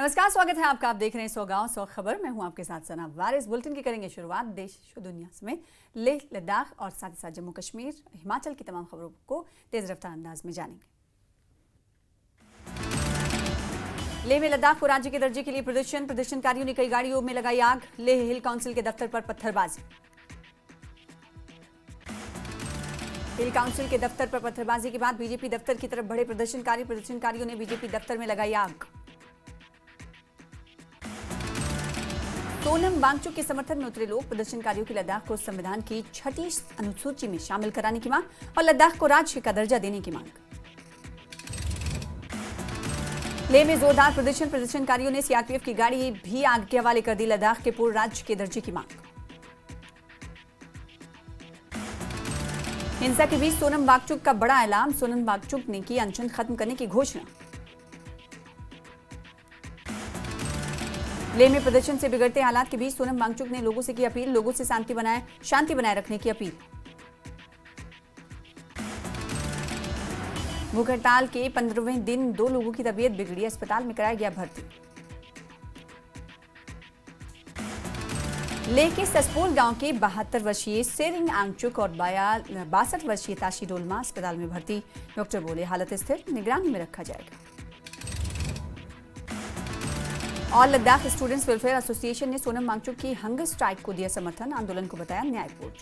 नमस्कार, स्वागत है आपका। आप देख रहे हैं 100 गांव 100 खबर। मैं हूं आपके साथ सना वारिस। बुलेटिन की करेंगे शुरुआत देश और दुनिया समेत लेह लद्दाख और साथ ही साथ जम्मू कश्मीर हिमाचल की तमाम खबरों को तेज रफ्तार अंदाज में जानेंगे। लेह में लद्दाख को राज्य के दर्जे के लिए प्रदर्शनकारियों ने कई गाड़ियों में लगाई आग। लेह हिल काउंसिल के दफ्तर पर पत्थरबाजी। हिल काउंसिल के दफ्तर पर पत्थरबाजी के बाद बीजेपी दफ्तर की तरफ बढ़े प्रदर्शनकारियों ने बीजेपी दफ्तर में लगाई आग। सोनम वांगचुक के समर्थन में उतरे लोग। प्रदर्शनकारियों की लद्दाख को संविधान की 6ठी अनुसूची में शामिल कराने की मांग और लद्दाख को राज्य का दर्जा देने की मांग। लेह में जोरदार प्रदर्शनकारियों ने सीआरपीएफ की गाड़ी भी आग के हवाले कर दी। लद्दाख के पूर्व राज्य के दर्जे की मांग। हिंसा के बीच सोनम वांगचुक का बड़ा ऐलान। सोनम वांगचुक ने की अनशन खत्म करने की घोषणा। लेह में प्रदर्शन से बिगड़ते हालात के बीच सोनम वांगचुक ने लोगों से की अपील। लोगों से शांति बनाए रखने की अपील। भूख हड़ताल के 15वें दिन 2 लोगों की तबीयत बिगड़ी। अस्पताल में कराया गया भर्ती। लेह के ससपोल गांव के 72 वर्षीय सेरिंग आंगचुक और 62 वर्षीय ताशी डोलमा अस्पताल में भर्ती। डॉक्टर बोले हालत स्थिर, निगरानी में रखा जाएगा। All Ladakh students welfare association ने सोनम वांगचुक की हंगर स्ट्राइक को दिया समर्थन। आंदोलन को बताया न्यायपूर्ण।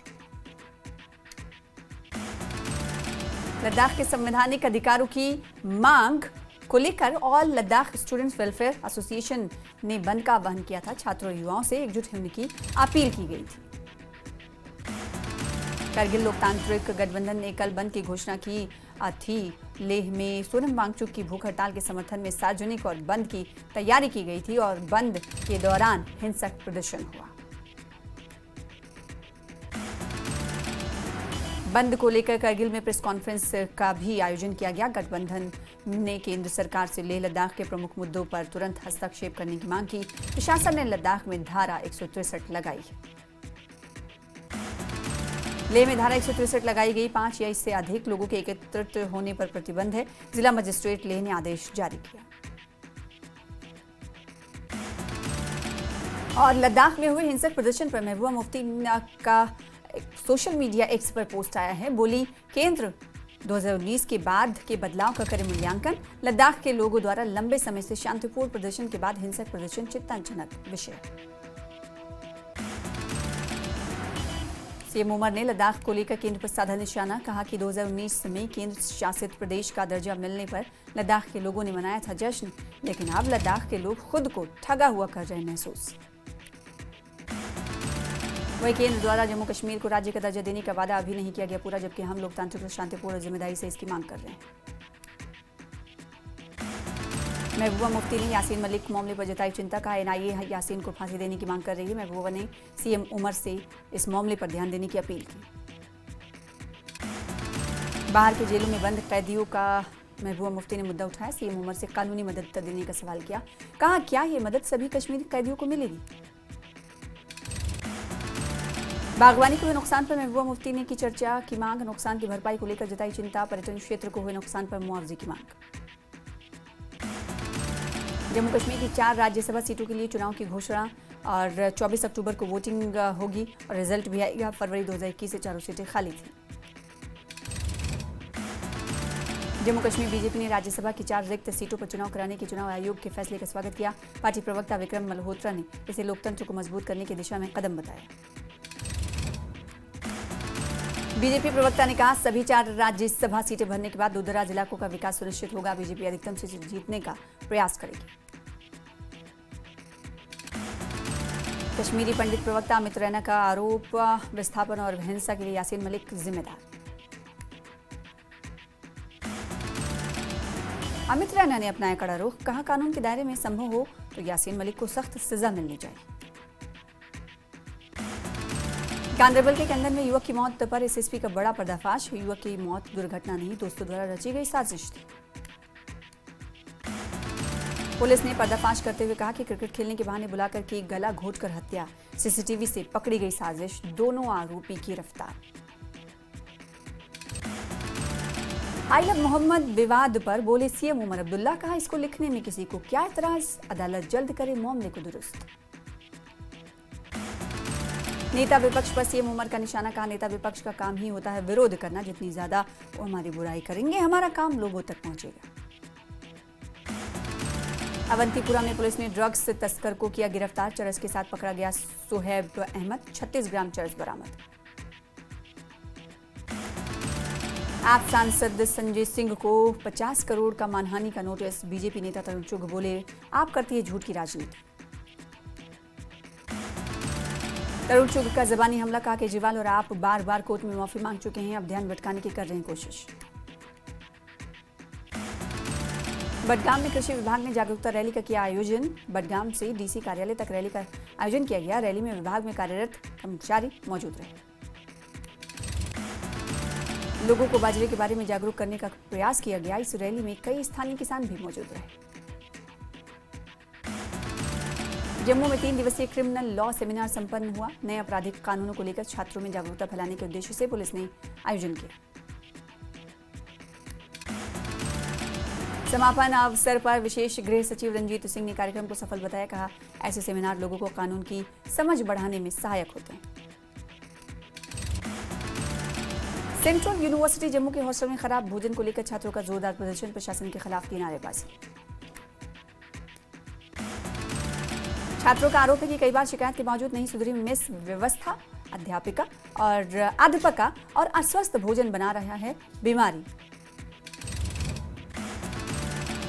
लद्दाख के संवैधानिक अधिकारों की मांग को लेकर all Ladakh students welfare association ने बंद का आह्वान किया था। छात्रों और युवाओं से एकजुट होने की अपील की गई थी। करगिल लोकतांत्रिक गठबंधन ने कल बंद की घोषणा की थी। लेह में सोनम वांगचुक की भूख हड़ताल के समर्थन में सार्वजनिक और बंद की तैयारी की गई थी और बंद के दौरान हिंसक प्रदर्शन हुआ। बंद को लेकर करगिल में प्रेस कॉन्फ्रेंस का भी आयोजन किया गया। गठबंधन ने केंद्र सरकार से लेह लद्दाख के प्रमुख मुद्दों पर तुरंत हस्तक्षेप करने की मांग की। प्रशासन ने लद्दाख में धारा 163 लगाई। लेह में धारा 163 लगाई गई। 5 या इससे अधिक लोगों के एकत्रित होने पर प्रतिबंध है। जिला मजिस्ट्रेट लेह ने आदेश जारी किया। और लद्दाख में हुए हिंसक प्रदर्शन पर महबूबा मुफ्ती का सोशल मीडिया एक्स पर पोस्ट आया है। बोली, केंद्र 2019 के बाद के बदलाव का करे मूल्यांकन। लद्दाख के लोगों द्वारा लंबे समय से शांतिपूर्ण प्रदर्शन के बाद हिंसक प्रदर्शन चिंताजनक विषय। सीएम उमर ने लद्दाख को लेकर केंद्र पर साधा निशाना। कहा कि 2019 में केंद्र शासित प्रदेश का दर्जा मिलने पर लद्दाख के लोगों ने मनाया था जश्न, लेकिन अब लद्दाख के लोग खुद को ठगा हुआ कर रहे हैं महसूस। वही केंद्र द्वारा जम्मू कश्मीर को राज्य का दर्जा देने का वादा अभी नहीं किया गया पूरा, जबकि हम लोकतांत्रिक और शांतिपूर्ण जिम्मेदारी से इसकी मांग कर रहे हैं। महबूबा मुफ्ती ने यासीन मलिक मामले पर जताई चिंता। का एनआईए यासीन को फांसी देने की मांग कर रही है। महबूबा ने सीएम उमर से इस मामले पर ध्यान देने की अपील की। बाहर के जेलों में बंद कैदियों का महबूबा मुफ्ती ने मुद्दा उठाया। सीएम उमर से कानूनी मदद देने का सवाल किया। कहा, क्या ये मदद सभी कश्मीरी कैदियों को मिलेगी? बागवानी को हुए नुकसान पर महबूबा मुफ्ती ने की चर्चा की मांग। नुकसान की भरपाई को लेकर जताई चिंता। पर्यटन क्षेत्र को हुए नुकसान पर मुआवजे की मांग। जम्मू कश्मीर की 4 राज्यसभा सीटों के लिए चुनाव की घोषणा और 24 अक्टूबर को वोटिंग होगी और रिजल्ट भी आएगा। फरवरी 2021 से चारों सीटें खाली थी। जम्मू कश्मीर बीजेपी ने राज्यसभा की 4 रिक्त सीटों पर चुनाव कराने के चुनाव आयोग के फैसले का स्वागत किया। पार्टी प्रवक्ता विक्रम मल्होत्रा ने इसे लोकतंत्र को मजबूत करने की दिशा में कदम बताया। बीजेपी प्रवक्ता ने कहा, सभी 4 राज्यसभा सीटें भरने के बाद दूर-दराज इलाकों का विकास सुनिश्चित होगा। बीजेपी अधिकतम से जीतने का प्रयास करेगी। कश्मीरी पंडित प्रवक्ता अमित रैना का आरोप, विस्थापन और हिंसा के लिए यासीन मलिक जिम्मेदार। अमित रैना ने अपनाया कड़ा रुख। कहा, कानून के दायरे में संभव हो तो यासीन मलिक को सख्त सजा मिलनी चाहिए। गांधरबल के कंदन में युवक की मौत पर एसएसपी का बड़ा पर्दाफाश। युवक की मौत दुर्घटना नहीं, दोस्तों द्वारा रची गई साजिश थी। पुलिस ने पर्दाफाश करते हुए कहा कि क्रिकेट खेलने के बहाने बुलाकर की गला घोंटकर हत्या। सीसीटीवी से पकड़ी गई साजिश। दोनों आरोपी गिरफ्तार। आई लव मोहम्मद विवाद पर बोले सीएम उमर अब्दुल्ला, कहा इसको लिखने में किसी को क्या एतराज, अदालत जल्द करे मामले को दुरुस्त। नेता विपक्ष पर सीएम उमर का निशाना, कहा नेता विपक्ष का काम ही होता है विरोध करना, जितनी ज्यादा वो हमारी बुराई करेंगे हमारा काम लोगों तक पहुंचेगा। अवंतीपुरा में पुलिस ने ड्रग्स तस्कर को किया गिरफ्तार, चरस के साथ पकड़ा गया सुहैब अहमद, 36 ग्राम चरस बरामद। आप सांसद संजय सिंह को 50 करोड़ का मानहानि का नोटिस, बीजेपी नेता तरुण चुग बोले आप करती है झूठ की राजनीति। तरुण चुग का जबानी हमला, कहा केजरीवाल और आप बार बार कोर्ट में माफी मांग चुके हैं, अब ध्यान भटकाने की कर रहे हैं कोशिश। बडगाम में कृषि विभाग ने जागरूकता रैली का किया आयोजन, बडगाम से डीसी कार्यालय तक रैली का आयोजन किया गया। रैली में विभाग में कार्यरत कर्मचारी मौजूद रहे। लोगों को बाजरे के बारे में जागरूक करने का प्रयास किया गया। इस रैली में कई स्थानीय किसान भी मौजूद रहे। जम्मू में 3 दिवसीय क्रिमिनल लॉ सेमिनार संपन्न हुआ। नए आपराधिक कानूनों को लेकर छात्रों में जागरूकता फैलाने के उद्देश्य से पुलिस ने आयोजन किया। समापन अवसर पर विशेष गृह सचिव रंजीत सिंह ने कार्यक्रम को सफल बताया, कहा ऐसे सेमिनार लोगों को कानून की समझ बढ़ाने में सहायक होते हैं। सेंट्रल यूनिवर्सिटी जम्मू के हॉस्टल में खराब भोजन को लेकर छात्रों का जोरदार प्रदर्शन, प्रशासन के खिलाफ की नारेबाजी। छात्रों का आरोप है कि कई बार शिकायत के बावजूद नहीं सुधरी मेस व्यवस्था, अध्यापिका और अध्यापका और अस्वस्थ भोजन बना रहा है बीमारी।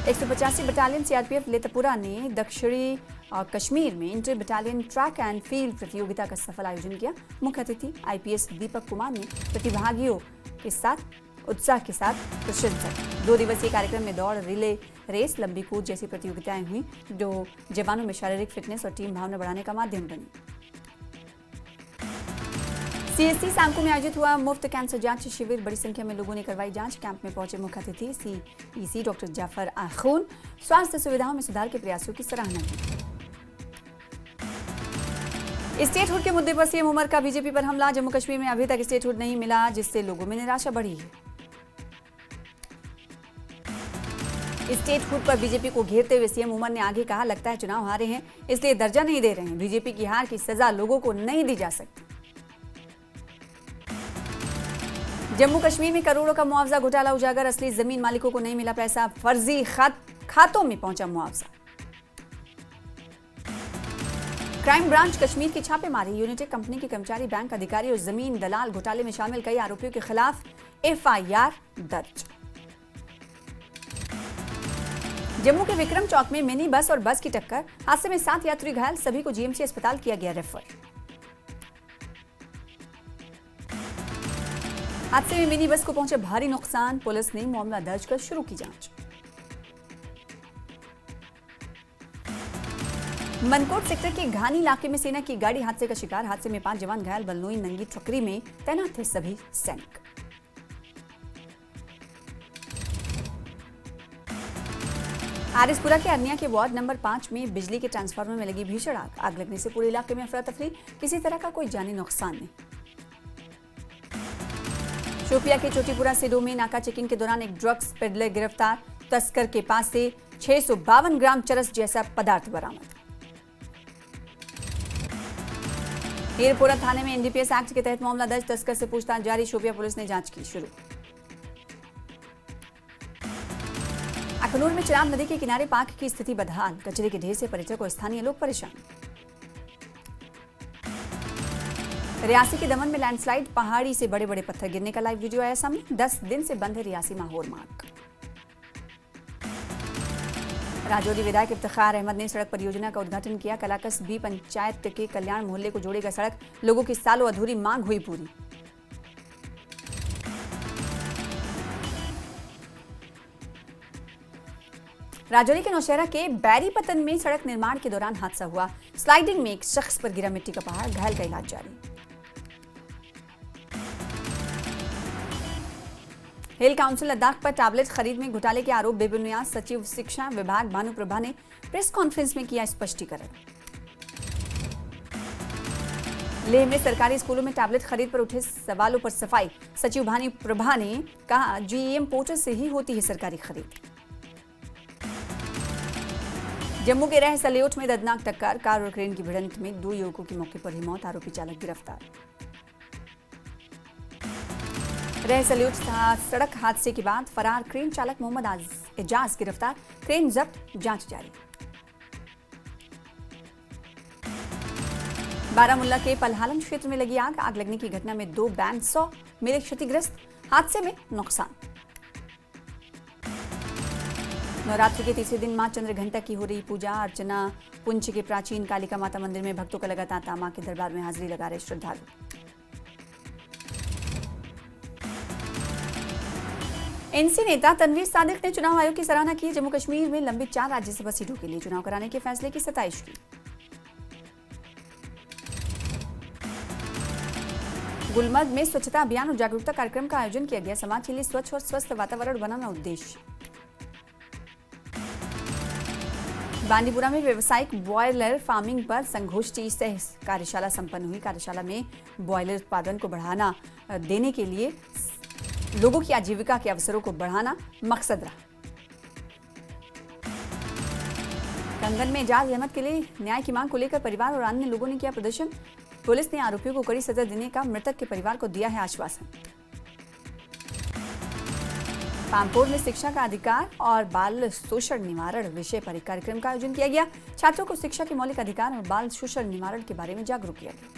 185 बटालियन सीआरपीएफ लेतापुरा ने दक्षिणी कश्मीर में inter battalion track and field प्रतियोगिता का सफल आयोजन किया। मुख्य अतिथि आईपीएस दीपक कुमार ने प्रतिभागियों के साथ उत्साह के साथ प्रशंसा की। 2 दिवसीय कार्यक्रम में दौड़, रिले रेस, लंबी कूद जैसी प्रतियोगिताएं हुई, जो जवानों में शारीरिक फिटनेस और टीम भावना बढ़ाने का माध्यम बनी। सीएससी सांको में आयोजित हुआ मुफ्त कैंसर जांच शिविर, बड़ी संख्या में लोगों ने करवाई जांच। कैंप में पहुंचे मुख्य अतिथि सीईसी डॉक्टर जाफर आखून स्वास्थ्य सुविधाओं में सुधार के प्रयासों की सराहना की। स्टेटहुड के मुद्दे पर सीएम उमर का बीजेपी पर हमला, जम्मू कश्मीर में अभी तक स्टेटहुड नहीं मिला, जिससे लोगों में निराशा बढ़ी है। स्टेटहुड पर बीजेपी को घेरते हुए सीएम उमर ने आगे कहा, लगता है चुनाव हारे हैं इसलिए दर्जा नहीं दे रहे हैं, बीजेपी की हार की सजा लोगों को नहीं दी जा सकती। जम्मू कश्मीर में करोड़ों का मुआवजा घोटाला उजागर, असली जमीन मालिकों को नहीं मिला पैसा, फर्जी खातों में पहुंचा मुआवजा। क्राइम ब्रांच कश्मीर की छापेमारी, यूनिटेक कंपनी के कर्मचारी, बैंक अधिकारी और जमीन दलाल घोटाले में शामिल कई आरोपियों के खिलाफ एफआईआर दर्ज। जम्मू के विक्रम चौक में मिनी बस और बस की टक्कर, हादसे में 7 यात्री घायल, सभी को जीएमसी अस्पताल किया गया रेफर। हादसे में मिनी बस को पहुंचे भारी नुकसान, पुलिस ने मामला दर्ज कर शुरू की जांच। मनकोट सेक्टर के घानी इलाके में सेना की गाड़ी हादसे का शिकार, हादसे में 5 जवान घायल, बलनोई नंगी ठकरी में तैनात थे सभी सैनिक। आरिसपुरा के अरनिया के वार्ड नंबर 5 में बिजली के ट्रांसफार्मर में लगी भीषण आग, आग लगने से पूरे इलाके में अफरा तफरी, किसी तरह का कोई जानी नुकसान नहीं। शोपिया के चोटीपुरा सिडो में नाका चेकिंग के दौरान एक ड्रग्स पेडलर गिरफ्तार, तस्कर के पास से 652 ग्राम चरस जैसा पदार्थ बरामद। हीरपुरा थाने में एनडीपीएस एक्ट के तहत मामला दर्ज, तस्कर से पूछताछ जारी, शोपिया पुलिस ने जांच की शुरू। अखनूर में चिराब नदी के किनारे पार्क की स्थिति बदहाल, कचरे के ढेर से पर्यटक और स्थानीय लोग परेशान। रियासी के दमन में लैंडस्लाइड, पहाड़ी से बड़े बड़े पत्थर गिरने का लाइव वीडियो आया सामने, 10 दिन से बंद है रियासी माहौर मार्ग। राजौरी विधायक इफ्तिखार अहमद ने सड़क परियोजना का उद्घाटन किया, कलाकस बी पंचायत के कल्याण मोहल्ले को जोड़ेगा सड़क, लोगों की सालों अधूरी मांग हुई पूरी। राजौरी के नौशहरा के बैरीपतन में सड़क निर्माण के दौरान हादसा हुआ, स्लाइडिंग में एक शख्स पर गिरा मिट्टी का पहाड़, घायल का इलाज जारी। हिल काउंसिल लद्दाख पर टैबलेट खरीद में घोटाले के आरोप बेबुनियाद, सचिव शिक्षा विभाग भानु प्रभा ने प्रेस कॉन्फ्रेंस में किया स्पष्टीकरण। लेह में सरकारी स्कूलों में टैबलेट खरीद पर उठे सवालों पर सफाई। सचिव भानी प्रभा ने कहा, जीईएम पोर्टल से ही होती है सरकारी खरीद। जम्मू के रह सलेट में दर्दनाक टक्कर, कार और क्रेन की भिड़ंत में 2 युवकों की मौके पर ही मौत, आरोपी चालक गिरफ्तार। रह सलेट सड़क हादसे के बाद फरार क्रेन चालक मोहम्मद एजाज गिरफ्तार, क्रेन जब्त, जांच जारी। बारामुल्ला के पलहालन क्षेत्र में लगी आग, आग लगने की घटना में 2 बैंड 100 मिले क्षतिग्रस्त, हादसे में नुकसान। नवरात्रि के तीसरे दिन मां चंद्रघंटा की हो रही पूजा अर्चना। पुंछ के प्राचीन कालिका माता मंदिर में भक्तों का लगा तांता, मां के दरबार में हाजिरी लगा रहे श्रद्धालु। एनसी नेता तनवीर सादिक ने चुनाव आयोग की सराहना की, जम्मू कश्मीर में लंबित 4 राज्यसभा सीटों के लिए चुनाव कराने के फैसले की सताइश की। गुलमर्ग में स्वच्छता अभियान और जागरूकता कार्यक्रम का आयोजन किया गया, समाज के लिए स्वच्छ और स्वस्थ वातावरण बनाना उद्देश्य। बांदीपुरा में व्यावसायिक बॉयलर फार्मिंग पर संगोष्ठी सह कार्यशाला संपन्न हुई। कार्यशाला में बॉयलर उत्पादन को बढ़ाना देने के लिए लोगों की आजीविका के अवसरों को बढ़ाना मकसद रहा। कंगन में एजाज अहमद के लिए न्याय की मांग को लेकर परिवार और अन्य लोगों ने किया प्रदर्शन। पुलिस ने आरोपियों को कड़ी सजा देने का मृतक के परिवार को दिया है आश्वासन। पामपोर में शिक्षा का अधिकार और बाल शोषण निवारण विषय पर एक कार्यक्रम का आयोजन किया गया। छात्रों को शिक्षा के मौलिक अधिकार और बाल शोषण निवारण के बारे में जागरूक किया गया।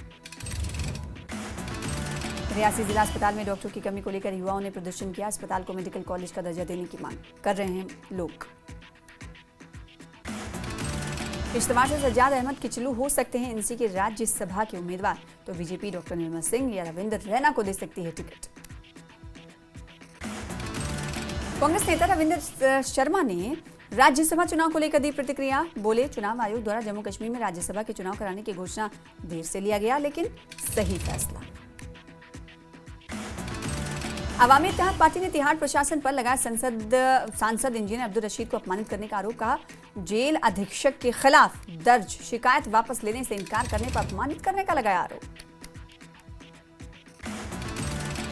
रियासी जिला अस्पताल में डॉक्टर की कमी को लेकर युवाओं ने प्रदर्शन किया। अस्पताल को मेडिकल कॉलेज का दर्जा देने की मांग कर रहे हैं लोग। इश्तवार से सज्जाद अहमद किचलू हो सकते हैं एनसी के राज्यसभा के उम्मीदवार, तो बीजेपी डॉक्टर निर्मल सिंह या रविंद्र रैना को दे सकती है टिकट। कांग्रेस नेता रविंद्र शर्मा ने राज्यसभा चुनाव को लेकर दी प्रतिक्रिया, बोले चुनाव आयोग द्वारा जम्मू कश्मीर में राज्यसभा के चुनाव कराने की घोषणा देर से लिया गया, लेकिन सही फैसला। अवामी इत्तेहाद पार्टी ने तिहाड़ प्रशासन पर लगाया सांसद इंजीनियर अब्दुल रशीद को अपमानित करने का आरोप, कहा जेल अधीक्षक के खिलाफ दर्ज शिकायत वापस लेने से इनकार करने पर अपमानित करने का लगाया आरोप।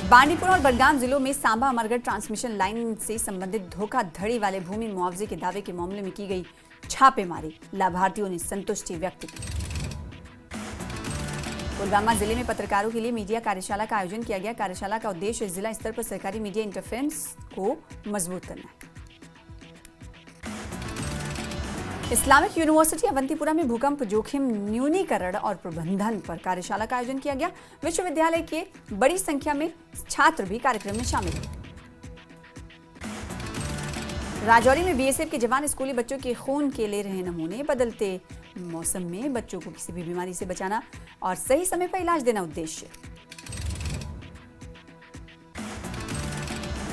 बांदीपुर और बडगाम जिलों में सांबा अमरगढ़ ट्रांसमिशन लाइन से संबंधित धोखाधड़ी वाले भूमि मुआवजे के दावे के मामले में की गई छापेमारी, लाभार्थियों ने संतुष्टि व्यक्त की। पुलवामा जिले में पत्रकारों के लिए मीडिया कार्यशाला का आयोजन किया गया। कार्यशाला का उद्देश्य जिला स्तर पर सरकारी मीडिया इंटरफेरेंस को मजबूत करना है। इस्लामिक यूनिवर्सिटी अवंतीपुरा में भूकंप जोखिम न्यूनीकरण और प्रबंधन पर कार्यशाला का आयोजन किया गया। विश्वविद्यालय के बड़ी संख्या में छात्र भी कार्यक्रम में शामिल हुए। राजौरी में बीएसएफ के जवान स्कूली बच्चों के खून के ले रहे नमूने। बदलते मौसम में बच्चों को किसी भी बीमारी से बचाना और सही समय पर इलाज देना उद्देश्य।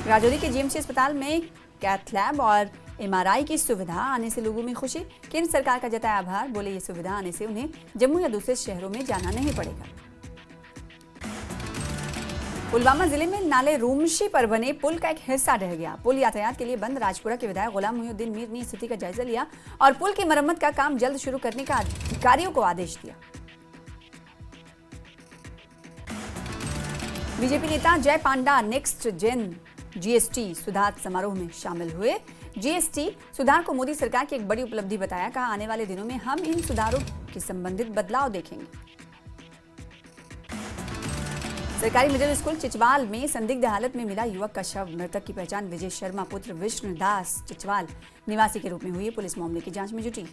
राजौरी के जीएमसी अस्पताल में कैथ लैब और एमआरआई की सुविधा आने से लोगों में खुशी। केंद्र सरकार का जताया आभार, बोले ये सुविधा आने से उन्हें जम्मू या दूसरे शहरों में जाना नहीं पड़ेगा। पुलवामा जिले में नाले रूमशी पर बने पुल का एक हिस्सा ढह गया। पुल यातायात के लिए बंद। राजपुरा के विधायक गुलाम मोहिउद्दीन मीर ने स्थिति का जायजा लिया और पुल की मरम्मत का काम जल्द शुरू करने का अधिकारियों को आदेश दिया। बीजेपी नेता जय पांडा नेक्स्ट जेन जीएसटी सुधार समारोह में शामिल हुए। जीएसटी सुधार को मोदी सरकार की एक बड़ी उपलब्धि बताया, कहा आने वाले दिनों में हम इन सुधारों के संबंधित बदलाव देखेंगे। सरकारी मिडिल स्कूल चिचवाल में संदिग्ध हालत में मिला युवक का शव। मृतक की पहचान विजय शर्मा पुत्र विष्णुदास चिचवाल निवासी के रूप में हुई है। पुलिस मामले की जांच में जुटी।